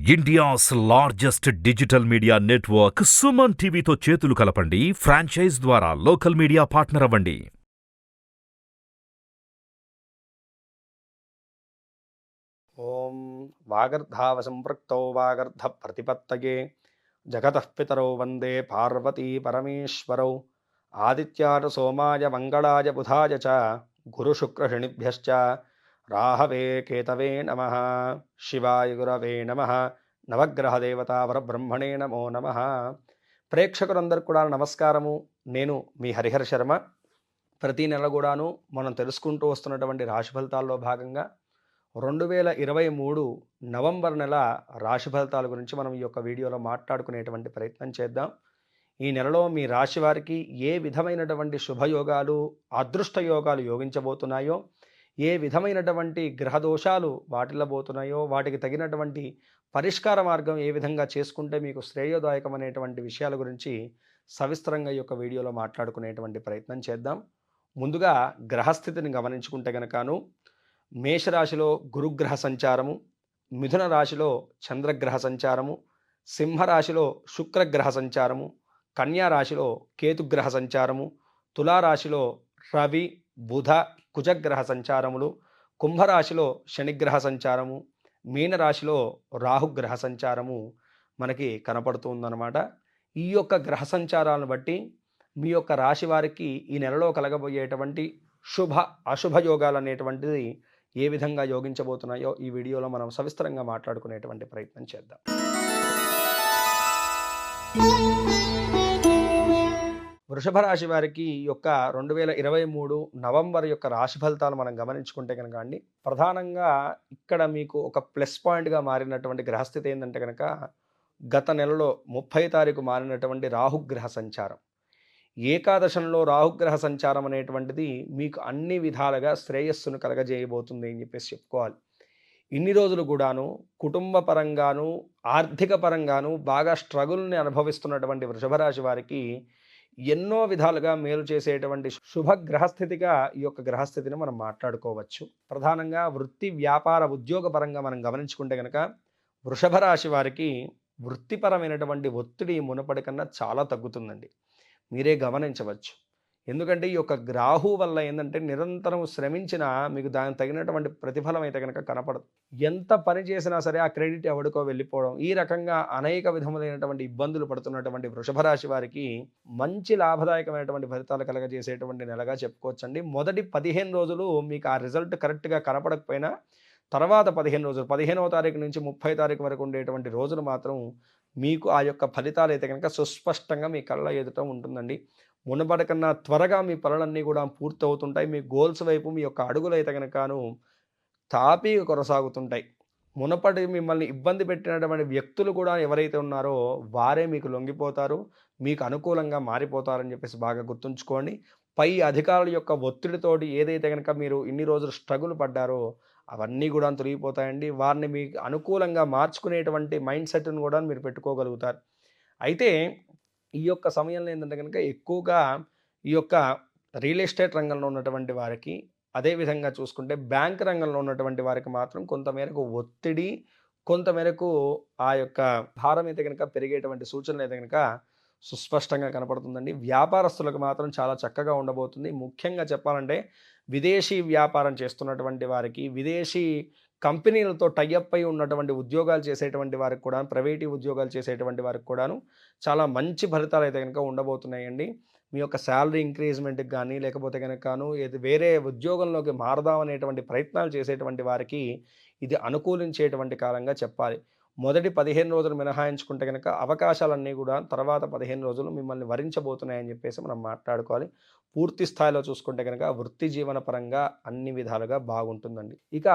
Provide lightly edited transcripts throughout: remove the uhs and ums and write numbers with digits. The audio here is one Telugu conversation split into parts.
India's largest digital media network Suman టీవీతో చేతులు కలపండి. ఫ్రాంచైజ్ ద్వారా లోకల్ మీడియా పార్ట్నర్ అవ్వండి. ఓం వాగర్ధావ సంపృక్తౌ వాగర్ధ ప్రతిపత్తయే జగతః పితరౌ వందే పార్వతీ పరమేశ్వరౌ ఆదిత్యాయ సోమాయ మంగళాయ బుధాయ చ గురుశుక్రశనిభ్యశ్చ రాహవే కేతవే నమః. శివాయ గురవే నమః. నవగ్రహ దేవతా వరబ్రహ్మణే నమో నమః. ప్రేక్షకులందరికీ కూడా నమస్కారము. నేను మీ హరిహర శర్మ. ప్రతి నెల కూడాను మనం తెలుసుకుంటూ వస్తున్నటువంటి రాశి ఫలితాల్లో భాగంగా 2023 నవంబర్ నెల రాశి ఫలితాల గురించి మనం ఈ యొక్క వీడియోలో మాట్లాడుకునేటువంటి ప్రయత్నం చేద్దాం. ఈ నెలలో మీ రాశి వారికి ఏ విధమైనటువంటి శుభయోగాలు అదృష్ట యోగాలు యోగించబోతున్నాయో, ఏ విధమైనటువంటి గ్రహదోషాలు వాటిల్లబోతున్నాయో, వాటికి తగినటువంటి పరిష్కార మార్గం ఏ విధంగా చేసుకుంటే మీకు శ్రేయోదాయకమైనటువంటి విషయాల గురించి సవిస్తరంగా ఈ యొక్క వీడియోలో మాట్లాడుకునేటువంటి ప్రయత్నం చేద్దాం. ముందుగా గ్రహస్థితిని గమనించుకుంటే గనకను మేషరాశిలో గురుగ్రహ సంచారము, మిథున రాశిలో చంద్రగ్రహ సంచారము, సింహరాశిలో శుక్రగ్రహ సంచారము, కన్యా రాశిలో కేతుగ్రహ సంచారము, తులారాశిలో రవి బుధ కుజగ్రహ సంచారములు, కుంభరాశిలో శనిగ్రహ సంచారము, మీనరాశిలో రాహుగ్రహ సంచారము మనకి కనపడుతుందన్నమాట. ఈ యొక్క గ్రహ సంచారాలను బట్టి మీ యొక్క రాశి వారికి ఈ నెలలో కలగబోయేటువంటి శుభ అశుభ యోగాలు అనేటువంటిది ఏ విధంగా యోగించబోతున్నాయో ఈ వీడియోలో మనం సవిస్తరంగా మాట్లాడుకునేటువంటి ప్రయత్నం చేద్దాం. వృషభ రాశి వారికి ఈ యొక్క 2023 నవంబర్ యొక్క రాశి ఫలితాలు మనం గమనించుకుంటే కనుక అండి, ప్రధానంగా ఇక్కడ మీకు ఒక ప్లస్ పాయింట్గా మారినటువంటి గ్రహస్థితి ఏంటంటే కనుక గత నెలలో 30 తారీఖు మారినటువంటి రాహుగ్రహ సంచారం. ఏకాదశంలో రాహుగ్రహ సంచారం అనేటువంటిది మీకు అన్ని విధాలుగా శ్రేయస్సును కలగజేయబోతుంది అని చెప్పేసి చెప్పుకోవాలి. ఇన్ని రోజులు కూడాను కుటుంబ పరంగాను ఆర్థిక పరంగాను బాగా స్ట్రగుల్ని అనుభవిస్తున్నటువంటి వృషభ రాశి వారికి ఎన్నో విధాలుగా మేలు చేసేటువంటి శుభ గ్రహస్థితిగా ఈ యొక్క గ్రహస్థితిని మనం మాట్లాడుకోవచ్చు. ప్రధానంగా వృత్తి వ్యాపార ఉద్యోగ పరంగా మనం గమనించుకుంటే కనుక వృషభ రాశి వారికి వృత్తిపరమైనటువంటి ఒత్తిడి మునుపటి కన్నా చాలా తగ్గుతుందండి. మీరే గమనించవచ్చు. ఎందుకంటే ఈ యొక్క రాహు వల్ల ఏంటంటే నిరంతరం శ్రమించినా మీకు దానికి తగినటువంటి ప్రతిఫలం అయితే కనుక కనపడదు. ఎంత పని చేసినా సరే ఆ క్రెడిట్ ఎవడికో వెళ్ళిపోవడం, ఈ రకంగా అనేక విధములైనటువంటి ఇబ్బందులు పడుతున్నటువంటి వృషభ రాశి వారికి మంచి లాభదాయకమైనటువంటి ఫలితాలు కలగజేసేటువంటి నెలగా చెప్పుకోవచ్చండి. మొదటి 15 రోజులు మీకు ఆ రిజల్ట్ కరెక్ట్గా కనపడకపోయినా తర్వాత 15 రోజులు 15వ తారీఖు నుంచి 30వ తారీఖు వరకు ఉండేటువంటి రోజులు మాత్రం మీకు ఆ యొక్క ఫలితాలు అయితే కనుక సుస్పష్టంగా మీ కళ్ళ ఎదుట ఉంటుందండి. మునపటి కన్నా త్వరగా మీ పనులన్నీ కూడా పూర్తి అవుతుంటాయి. మీ గోల్స్ వైపు మీ యొక్క అడుగులు అయితే కనుకను తాపీగా కొనసాగుతుంటాయి. మునపటి మిమ్మల్ని ఇబ్బంది పెట్టినటువంటి వ్యక్తులు కూడా ఎవరైతే ఉన్నారో వారే మీకు లొంగిపోతారు, మీకు అనుకూలంగా మారిపోతారని చెప్పేసి బాగా గుర్తుంచుకోండి. పై అధికారుల యొక్క ఒత్తిడితోటి ఏదైతే కనుక మీరు ఇన్ని రోజులు స్ట్రగుల్ పడ్డారో అవన్నీ కూడా తొలగిపోతాయండి. వారిని మీకు అనుకూలంగా మార్చుకునేటువంటి మైండ్ సెట్ను కూడా మీరు పెట్టుకోగలుగుతారు. అయితే ఈ యొక్క సమయంలో ఏంటంటే కనుక ఎక్కువగా ఈ యొక్క రియల్ ఎస్టేట్ రంగంలో ఉన్నటువంటి వారికి, అదేవిధంగా చూసుకుంటే బ్యాంక్ రంగంలో ఉన్నటువంటి వారికి మాత్రం కొంతమేరకు ఒత్తిడి, కొంతమేరకు ఆ యొక్క భారం అయితే కనుక పెరిగేటువంటి సూచనలు అయితే కనుక సుస్పష్టంగా కనపడుతుందండి. వ్యాపారస్తులకు మాత్రం చాలా చక్కగా ఉండబోతుంది. ముఖ్యంగా చెప్పాలంటే విదేశీ వ్యాపారం చేస్తున్నటువంటి వారికి, విదేశీ కంపెనీలతో టైఅప్ అయి ఉన్నటువంటి ఉద్యోగాలు చేసేటువంటి వారికి కూడా, ప్రైవేటీ ఉద్యోగాలు చేసేటువంటి వారికి కూడాను చాలా మంచి ఫలితాలు అయితే కనుక ఉండబోతున్నాయండి. మీ యొక్క శాలరీ ఇంక్రీజ్మెంట్కి కానీ, లేకపోతే కనుకను వేరే ఉద్యోగంలోకి మారదామనేటువంటి ప్రయత్నాలు చేసేటువంటి వారికి ఇది అనుకూలించేటువంటి కాలంగా చెప్పాలి. మొదటి 15 రోజులు మినహాయించుకుంటే కనుక అవకాశాలన్నీ కూడా తర్వాత 15 రోజులు మిమ్మల్ని వరించబోతున్నాయని చెప్పేసి మనం మాట్లాడుకోవాలి. పూర్తి స్థాయిలో చూసుకుంటే కనుక వృత్తి జీవన పరంగా అన్ని విధాలుగా బాగుంటుందండి. ఇక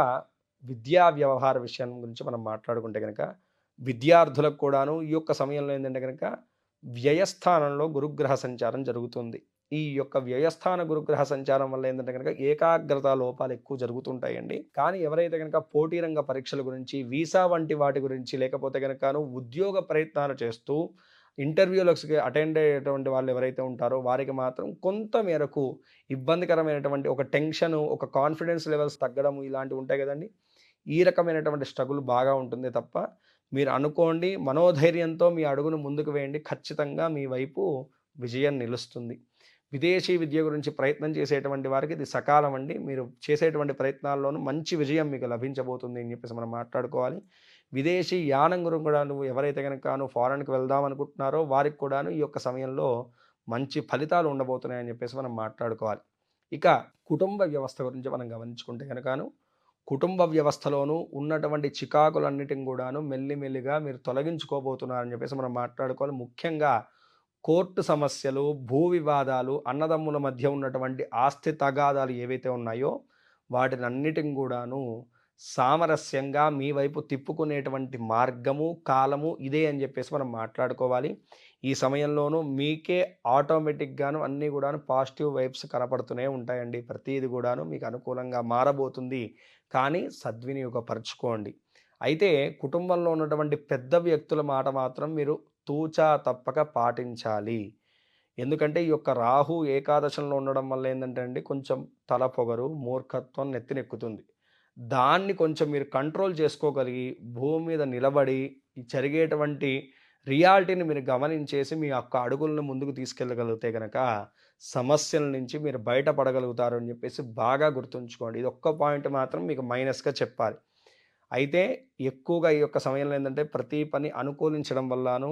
విద్యా వ్యవహార విషయం గురించి మనం మాట్లాడుకుంటే కనుక విద్యార్థులకు కూడాను ఈ యొక్క సమయంలో ఏంటంటే కనుక వ్యయస్థానంలో గురుగ్రహ సంచారం జరుగుతుంది. ఈ యొక్క వ్యయస్థాన గురుగ్రహ సంచారం వల్ల ఏంటంటే కనుక ఏకాగ్రత లోపాలు ఎక్కువ జరుగుతుంటాయండి. కానీ ఎవరైతే కనుక పోటీ రంగ పరీక్షల గురించి, వీసా వంటి వాటి గురించి, లేకపోతే కనుక ఉద్యోగ ప్రయత్నాలు చేస్తూ ఇంటర్వ్యూలకు అటెండ్ అయ్యేటువంటి వాళ్ళు ఎవరైతే ఉంటారో వారికి మాత్రం కొంత మేరకు ఇబ్బందికరమైనటువంటి ఒక టెన్షన్, ఒక కాన్ఫిడెన్స్ లెవెల్స్ తగ్గడం ఇలాంటివి ఉంటాయి కదండి. ఈ రకమైనటువంటి స్ట్రగుల్ బాగా ఉంటుంది తప్ప మీరు అనుకోండి, మనోధైర్యంతో మీ అడుగును ముందుకు వేయండి. ఖచ్చితంగా మీ వైపు విజయం నిలుస్తుంది. విదేశీ విద్య గురించి ప్రయత్నం చేసేటువంటి వారికి ఇది సకాలం అండి. మీరు చేసేటువంటి ప్రయత్నాల్లోనూ మంచి విజయం మీకు లభించబోతుంది అని చెప్పేసి మనం మాట్లాడుకోవాలి. విదేశీ యానం కూడాను ఎవరైతే గనక ఫారెన్‌కి వెళ్దాం అనుకుంటున్నారో వారికి కూడాను ఈ యొక్క సమయంలో మంచి ఫలితాలు ఉండబోతున్నాయని చెప్పేసి మనం మాట్లాడుకోవాలి. ఇక కుటుంబ వ్యవస్థ గురించి మనం గమనించుకుంటే గనకను కుటుంబ వ్యవస్థలోనూ ఉన్నటువంటి చికాకులన్నిటిని కూడాను మెల్లిమెల్లిగా మీరు తొలగించుకోబోతున్నారని చెప్పేసి మనం మాట్లాడుకోవాలి. ముఖ్యంగా కోర్టు సమస్యలు, భూ వివాదాలు, అన్నదమ్ముల మధ్య ఉన్నటువంటి ఆస్తి తగాదాలు ఏవైతే ఉన్నాయో వాటినన్నిటిని కూడాను సామరస్యంగా మీ వైపు తిప్పుకునేటువంటి మార్గము, కాలము ఇదే అని చెప్పేసి మనం మాట్లాడుకోవాలి. ఈ సమయంలోనూ మీకే ఆటోమేటిక్‌గాను అన్నీ కూడాను పాజిటివ్ వైబ్స్ కనపడుతూనే ఉంటాయండి. ప్రతీది కూడాను మీకు అనుకూలంగా మారబోతుంది. కానీ సద్వినియోగపరుచుకోండి. అయితే కుటుంబంలో ఉన్నటువంటి పెద్ద వ్యక్తుల మాట మాత్రం మీరు తూచా తప్పక పాటించాలి. ఎందుకంటే ఈ యొక్క రాహు ఏకాదశంలో ఉండడం వల్ల ఏందంటే అండి కొంచెం తలపొగరు, మూర్ఖత్వం నెత్తినెక్కుతుంది. దాన్ని కొంచెం మీరు కంట్రోల్ చేసుకోగలిగి భూమి మీద నిలబడి ఈ జరిగేటువంటి రియాలిటీని మీరు గమనించేసి మీ యొక్క అడుగులను ముందుకు తీసుకెళ్ళగలిగితే గనక సమస్యల నుంచి మీరు బయటపడగలుగుతారు అని చెప్పేసి బాగా గుర్తుంచుకోండి. ఇది ఒక్క పాయింట్ మాత్రం మీకు మైనస్‌గా చెప్పాలి. అయితే ఎక్కువగా ఈ యొక్క సమయంలో ఏందంటే ప్రతి పని అనుకూలించడం వల్లను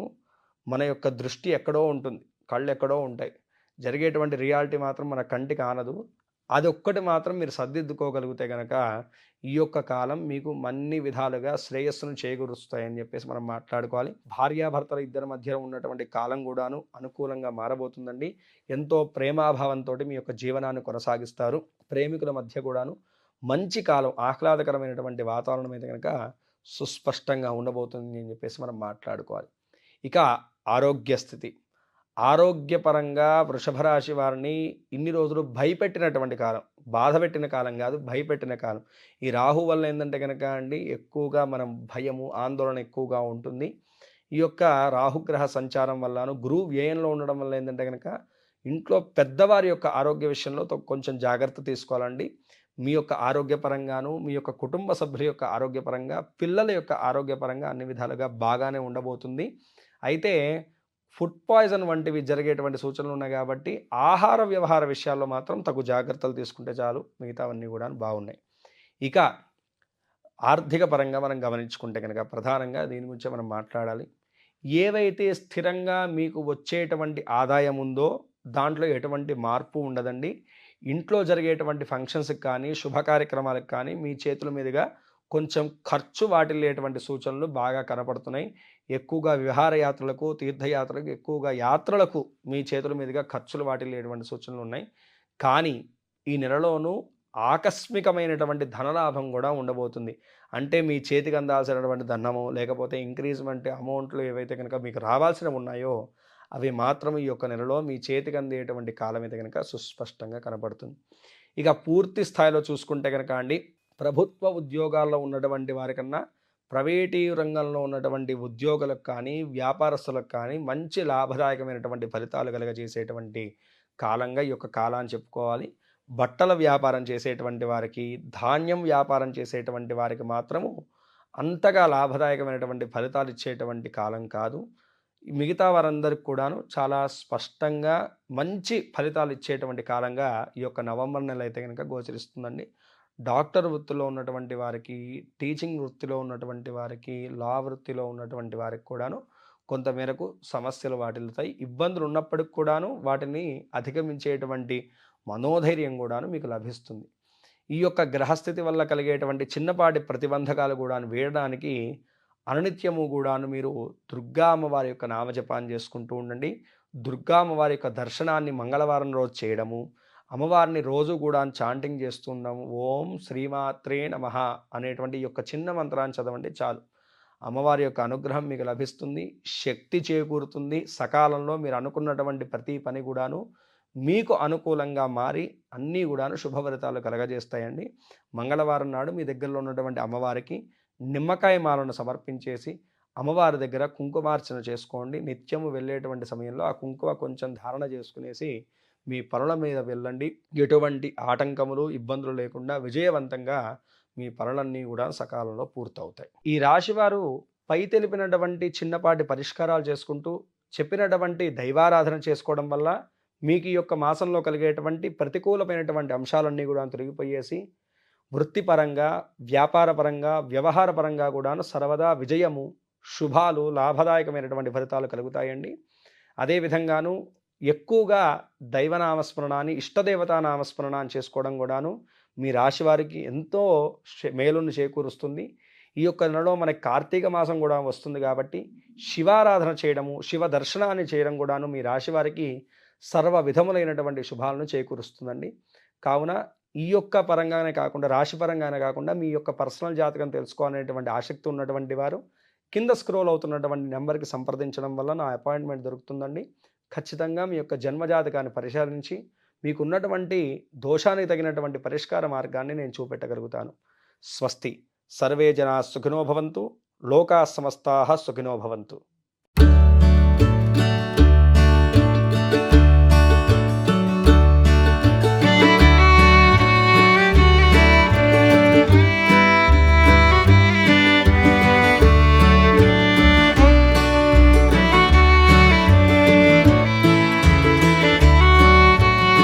మన యొక్క దృష్టి ఎక్కడో ఉంటుంది. కళ్ళెక్కడో ఉంటాయి. జరిగేటువంటి రియాలిటీ మాత్రం మన కంటికి ఆనదు. అదొక్కటి మాత్రం మీరు సర్దిద్దుకోగలిగితే గనక ఈ యొక్క కాలం మీకు అన్ని విధాలుగా శ్రేయస్సును చేకూరుస్తాయని చెప్పేసి మనం మాట్లాడుకోవాలి. భార్యాభర్తల ఇద్దరి మధ్య ఉన్నటువంటి కాలం కూడాను అనుకూలంగా మారబోతుందండి. ఎంతో ప్రేమాభావంతోటి మీ యొక్క జీవనాన్ని కొనసాగిస్తారు. ప్రేమికుల మధ్య కూడాను మంచి కాలం, ఆహ్లాదకరమైనటువంటి వాతావరణం అయితే గనక సుస్పష్టంగా ఉండబోతుంది అని చెప్పేసి మనం మాట్లాడుకోవాలి. ఇక ఆరోగ్య స్థితి. ఆరోగ్యపరంగా వృషభ రాశి వారిని ఇన్ని రోజులు భయపెట్టినటువంటి కాలం, బాధపెట్టిన కాలం కాదు, భయపెట్టిన కాలం. ఈ రాహు వల్ల ఏందంటే గనక అండి ఎక్కువగా మనం భయము, ఆందోళన ఎక్కువగా ఉంటుంది. ఈ యొక్క రాహుగ్రహ సంచారం వల్లను గురువు వ్యయంలో ఉండడం వల్ల ఏందంటే గనక ఇంట్లో పెద్దవారి యొక్క ఆరోగ్య విషయంలో కొంచెం జాగ్రత్త తీసుకోవాలండి. మీ యొక్క ఆరోగ్యపరంగాను, మీ యొక్క కుటుంబ సభ్యుల యొక్క ఆరోగ్యపరంగా, పిల్లల యొక్క ఆరోగ్యపరంగా అన్ని విధాలుగా బాగానే ఉండబోతుంది. అయితే ఫుడ్ పాయిజన్ వంటివి జరిగేటువంటి సూచనలు ఉన్నాయి కాబట్టి ఆహార వ్యవహార విషయాల్లో మాత్రం తగు జాగ్రత్తలు తీసుకుంటే చాలు. మిగతావన్నీ కూడా బాగున్నాయి. ఇక ఆర్థిక పరంగా మనం గమనించుకుంటే కనుక ప్రధానంగా దీని గురించి మనం మాట్లాడాలి. ఏవైతే స్థిరంగా మీకు వచ్చేటువంటి ఆదాయం ఉందో దాంట్లో ఎటువంటి మార్పు ఉండదండి. ఇంట్లో జరిగేటువంటి ఫంక్షన్స్కి కానీ శుభ కార్యక్రమాలకు కానీ మీ చేతుల మీదుగా కొంచెం ఖర్చు వాటిల్లేటువంటి సూచనలు బాగా కనపడుతున్నాయి. ఎక్కువగా విహారయాత్రలకు, తీర్థయాత్రలకు, ఎక్కువగా యాత్రలకు మీ చేతుల మీదుగా ఖర్చులు వాటిల్లేటువంటి సూచనలు ఉన్నాయి. కానీ ఈ నెలలోనూ ఆకస్మికమైనటువంటి ధనలాభం కూడా ఉండబోతుంది. అంటే మీ చేతికి అందాల్సినటువంటి ధనము లేకపోతే ఇంక్రీజ్మెంట్ అమౌంట్లు ఏవైతే కనుక మీకు రావాల్సినవి ఉన్నాయో అవి మాత్రం ఈ యొక్క నెలలో మీ చేతికి అందేటువంటి కాలం అయితే కనుక సుస్పష్టంగా కనపడుతుంది. ఇక పూర్తి స్థాయిలో చూసుకుంటే కనుక అండి ప్రభుత్వ ఉద్యోగాల్లో ఉన్నటువంటి వారికన్నా ప్రైవేటీ రంగంలో ఉన్నటువంటి ఉద్యోగులకు కానీ వ్యాపారస్తులకు కానీ మంచి లాభదాయకమైనటువంటి ఫలితాలు కలుగజేసేటువంటి కాలంగా ఈ యొక్క కాలాన్ని చెప్పుకోవాలి. బట్టల వ్యాపారం చేసేటువంటి వారికి, ధాన్యం వ్యాపారం చేసేటువంటి వారికి మాత్రము అంతగా లాభదాయకమైనటువంటి ఫలితాలు ఇచ్చేటువంటి కాలం కాదు. మిగతా వారందరికి కూడాను చాలా స్పష్టంగా మంచి ఫలితాలు ఇచ్చేటువంటి కాలంగా ఈ యొక్క నవంబర్ నెల అయితే కనుక గోచరిస్తుందండి. డాక్టర్ వృత్తిలో ఉన్నటువంటి వారికి, టీచింగ్ వృత్తిలో ఉన్నటువంటి వారికి, లా వృత్తిలో ఉన్నటువంటి వారికి కూడాను కొంతమేరకు సమస్యలు వాటిల్లుతాయి. ఇబ్బందులు ఉన్నప్పటికి కూడాను వాటిని అధిగమించేటువంటి మనోధైర్యం కూడాను మీకు లభిస్తుంది. ఈ యొక్క గ్రహస్థితి వల్ల కలిగేటువంటి చిన్నపాటి ప్రతిబంధకాలు కూడాను వీడడానికి అనునిత్యము కూడాను మీరు దుర్గా అమ్మవారి యొక్క నామజపాన్ని చేసుకుంటూ ఉండండి. దుర్గా అమ్మవారి యొక్క దర్శనాన్ని మంగళవారం రోజు చేయడము, అమ్మవారిని రోజు కూడా చాంటింగ్ చేస్తున్నాము. ఓం శ్రీమాత్రే నమః అనేటువంటి ఈ యొక్క చిన్న మంత్రాన్ని చదవండి చాలు. అమ్మవారి యొక్క అనుగ్రహం మీకు లభిస్తుంది, శక్తి చేకూరుతుంది. సకాలంలో మీరు అనుకున్నటువంటి ప్రతి పని కూడాను మీకు అనుకూలంగా మారి అన్నీ కూడాను శుభఫలితాలు కలగజేస్తాయండి. మంగళవారం నాడు మీ దగ్గరలో ఉన్నటువంటి అమ్మవారికి నిమ్మకాయ మాలను సమర్పించేసి అమ్మవారి దగ్గర కుంకుమార్చన చేసుకోండి. నిత్యము వెళ్ళేటువంటి సమయంలో ఆ కుంకుమ కొంచెం ధారణ చేసుకునేసి మీ పనుల మీద వెళ్ళండి. ఎటువంటి ఆటంకములు, ఇబ్బందులు లేకుండా విజయవంతంగా మీ పనులన్నీ కూడా సకాలంలో పూర్తవుతాయి. ఈ రాశివారు పై తెలిపినటువంటి చిన్నపాటి పరిష్కారాలు చేసుకుంటూ, చెప్పినటువంటి దైవారాధన చేసుకోవడం వల్ల మీకు ఈ యొక్క మాసంలో కలిగేటువంటి ప్రతికూలమైనటువంటి అంశాలన్నీ కూడా తొలగిపోయేసి వృత్తిపరంగా, వ్యాపారపరంగా, వ్యవహారపరంగా కూడాను సర్వదా విజయము, శుభాలు, లాభదాయకమైనటువంటి ఫలితాలు కలుగుతాయండి. అదేవిధంగాను ఎక్కువగా దైవనామస్మరణాన్ని, ఇష్టదేవతా నామస్మరణాన్ని చేసుకోవడం కూడాను మీ రాశి వారికి ఎంతో మేలును చేకూరుస్తుంది. ఈ యొక్క నెలలో మనకి కార్తీక మాసం కూడా వస్తుంది కాబట్టి శివారాధన చేయడము, శివ దర్శనాన్ని చేయడం కూడాను మీ రాశి వారికి సర్వ విధములైనటువంటి శుభాలను చేకూరుస్తుందండి. కావున ఈ యొక్క పరంగానే కాకుండా, రాశి పరంగానే కాకుండా మీ యొక్క పర్సనల్ జాతకం తెలుసుకోవాలనేటువంటి ఆసక్తి ఉన్నటువంటి వారు కింద స్క్రోల్ అవుతున్నటువంటి నెంబర్కి సంప్రదించడం వల్ల నా అపాయింట్మెంట్ దొరుకుతుందండి. ఖచ్చితంగా మీ యొక్క జన్మజాతకాన్ని పరిశీలించి మీకున్నటువంటి దోషానికి తగినటువంటి పరిష్కార మార్గాన్ని నేను చూపెట్టగలుగుతాను. స్వస్తి. సర్వే జనా సుఖినో భవంతు. లోకా సమస్తాః సుఖినో భవంతు.